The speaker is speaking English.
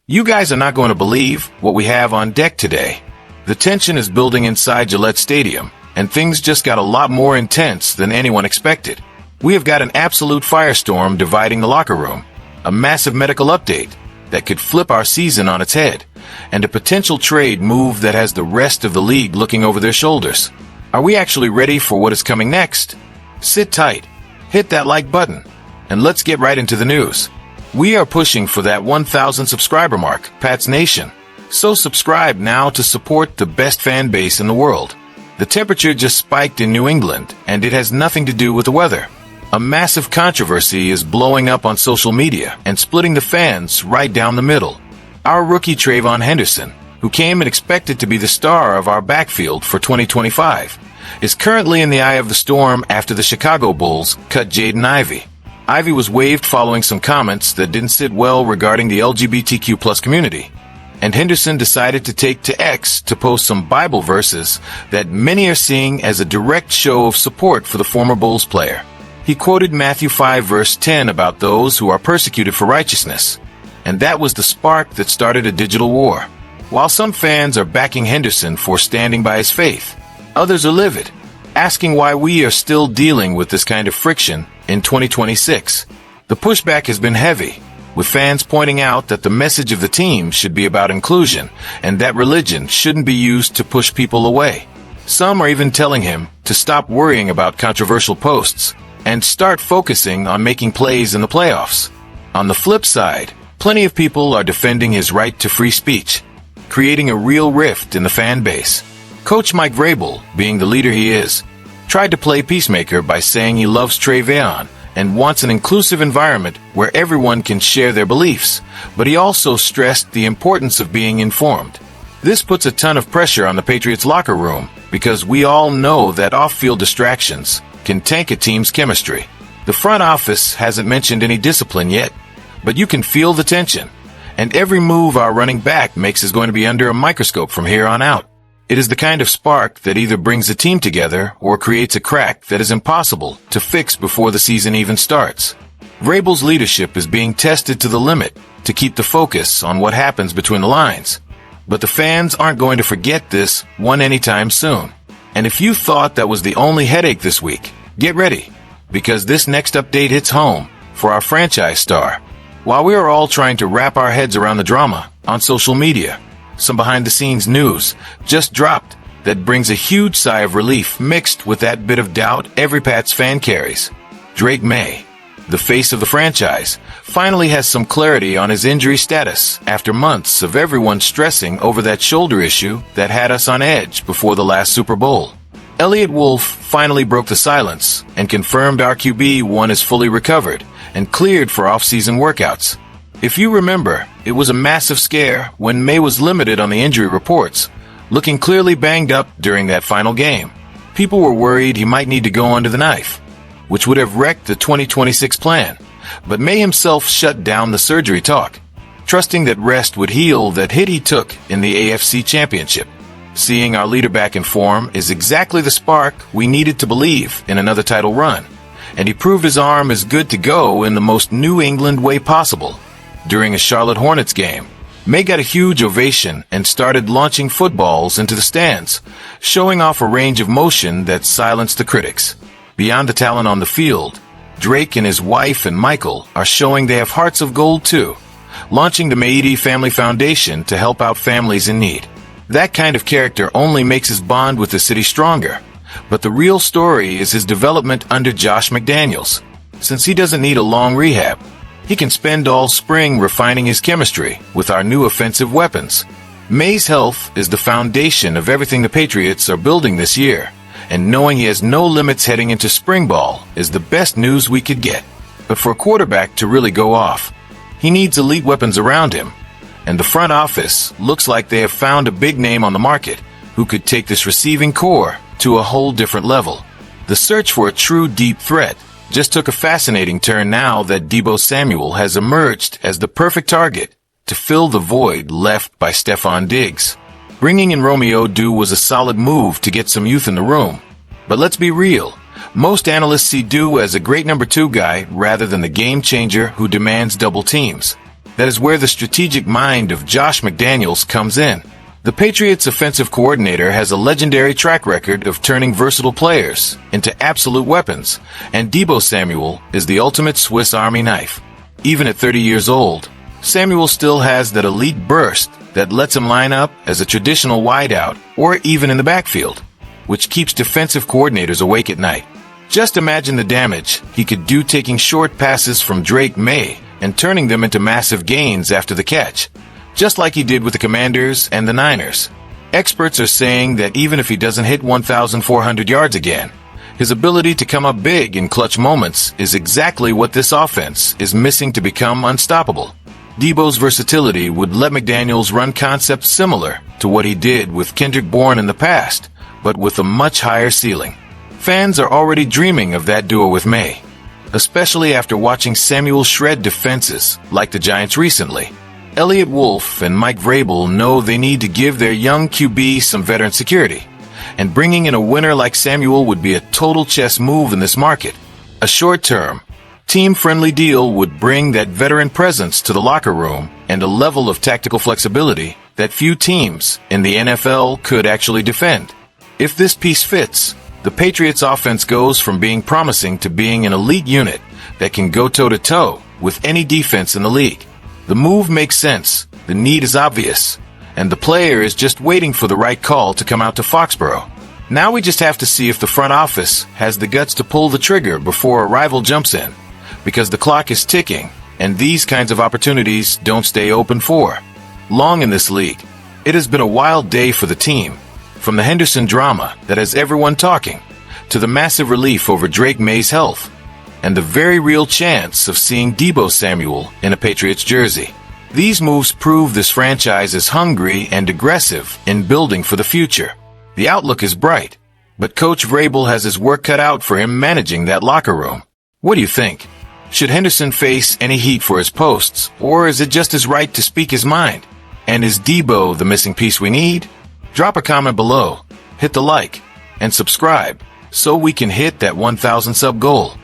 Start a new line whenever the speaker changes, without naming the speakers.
You guys are not going to believe what we have on deck today. The tension is building inside Gillette Stadium, and things just got a lot more intense than anyone expected. We have got an absolute firestorm dividing the locker room, a massive medical update that could flip our season on its head, and a potential trade move that has the rest of the league looking over their shoulders. Are we actually ready for what is coming next? Sit tight, hit that like button, and let's get right into the news. We are pushing for that 1,000 subscriber mark, Pats Nation. So subscribe now to support the best fan base in the world. The temperature just spiked in New England, and it has nothing to do with the weather. A massive controversy is blowing up on social media and splitting the fans right down the middle. Our rookie Trayvon Henderson, who came and expected to be the star of our backfield for 2025, is currently in the eye of the storm after the Chicago Bulls cut Jaden Ivey. Ivey was waived following some comments that didn't sit well regarding the LGBTQ+ community, and Henderson decided to take to X to post some Bible verses that many are seeing as a direct show of support for the former Bulls player. He quoted Matthew 5 verse 10 about those who are persecuted for righteousness, and that was the spark that started a digital war. While some fans are backing Henderson for standing by his faith, others are livid, asking why we are still dealing with this kind of friction in 2026. The pushback has been heavy, with fans pointing out that the message of the team should be about inclusion and that religion shouldn't be used to push people away. Some are even telling him to stop worrying about controversial posts and start focusing on making plays in the playoffs. On the flip side, plenty of people are defending his right to free speech, creating a real rift in the fan base. Coach Mike Vrabel, being the leader he is, tried to play peacemaker by saying he loves Trayvon and wants an inclusive environment where everyone can share their beliefs, but he also stressed the importance of being informed. This puts a ton of pressure on the Patriots locker room because we all know that off-field distractions can tank a team's chemistry. The front office hasn't mentioned any discipline yet, but you can feel the tension, and every move our running back makes is going to be under a microscope from here on out. It is the kind of spark that either brings the team together or creates a crack that is impossible to fix before the season even starts. Vrabel's leadership is being tested to the limit to keep the focus on what happens between the lines. But the fans aren't going to forget this one anytime soon. And if you thought that was the only headache this week, get ready, because this next update hits home for our franchise star. While we are all trying to wrap our heads around the drama on social media, some behind-the-scenes news just dropped that brings a huge sigh of relief mixed with that bit of doubt every Pats fan carries. Drake May, the face of the franchise, finally has some clarity on his injury status after months of everyone stressing over that shoulder issue that had us on edge before the last Super Bowl. Elliott Wolf finally broke the silence and confirmed our QB1 is fully recovered and cleared for off-season workouts. If you remember, it was a massive scare when May was limited on the injury reports, looking clearly banged up during that final game. People were worried he might need to go under the knife, which would have wrecked the 2026 plan. But May himself shut down the surgery talk, trusting that rest would heal that hit he took in the AFC Championship. Seeing our leader back in form is exactly the spark we needed to believe in another title run, and he proved his arm is good to go in the most New England way possible. During a Charlotte Hornets game, May got a huge ovation and started launching footballs into the stands, showing off a range of motion that silenced the critics. Beyond the talent on the field, Drake and his wife and Michael are showing they have hearts of gold too, launching the Maidi Family Foundation to help out families in need. That kind of character only makes his bond with the city stronger, but the real story is his development under Josh McDaniels. Since he doesn't need a long rehab, he can spend all spring refining his chemistry with our new offensive weapons. May's health is the foundation of everything the Patriots are building this year, and knowing he has no limits heading into spring ball is the best news we could get. But for a quarterback to really go off, he needs elite weapons around him, and the front office looks like they have found a big name on the market who could take this receiving core to a whole different level. The search for a true deep threat just took a fascinating turn now that Deebo Samuel has emerged as the perfect target to fill the void left by Stephon Diggs. Bringing in Romeo Dew was a solid move to get some youth in the room. But let's be real, most analysts see Dew as a great number 2 guy rather than the game changer who demands double teams. That is where the strategic mind of Josh McDaniels comes in. The Patriots offensive coordinator has a legendary track record of turning versatile players into absolute weapons, and Deebo Samuel is the ultimate Swiss Army knife. Even at 30 years old, Samuel still has that elite burst that lets him line up as a traditional wideout or even in the backfield, which keeps defensive coordinators awake at night. Just imagine the damage he could do taking short passes from Drake May and turning them into massive gains after the catch, just like he did with the Commanders and the Niners. Experts are saying that even if he doesn't hit 1,400 yards again, his ability to come up big in clutch moments is exactly what this offense is missing to become unstoppable. Deebo's versatility would let McDaniels run concepts similar to what he did with Kendrick Bourne in the past, but with a much higher ceiling. Fans are already dreaming of that duo with May, especially after watching Samuel shred defenses like the Giants recently. Elliott Wolf and Mike Vrabel know they need to give their young QB some veteran security, and bringing in a winner like Samuel would be a total chess move in this market. A short-term, team-friendly deal would bring that veteran presence to the locker room and a level of tactical flexibility that few teams in the NFL could actually defend. If this piece fits, the Patriots offense goes from being promising to being an elite unit that can go toe-to-toe with any defense in the league. The move makes sense, the need is obvious, and the player is just waiting for the right call to come out to Foxborough. Now we just have to see if the front office has the guts to pull the trigger before a rival jumps in, because the clock is ticking, and these kinds of opportunities don't stay open for long in this league. It has been a wild day for the team, from the Henderson drama that has everyone talking, to the massive relief over Drake May's health, and the very real chance of seeing Deebo Samuel in a Patriots jersey. These moves prove this franchise is hungry and aggressive in building for the future. The outlook is bright, but Coach Vrabel has his work cut out for him managing that locker room. What do you think? Should Henderson face any heat for his posts, or is it just his right to speak his mind? And is Deebo the missing piece we need? Drop a comment below, hit the like, and subscribe so we can hit that 1,000 sub goal.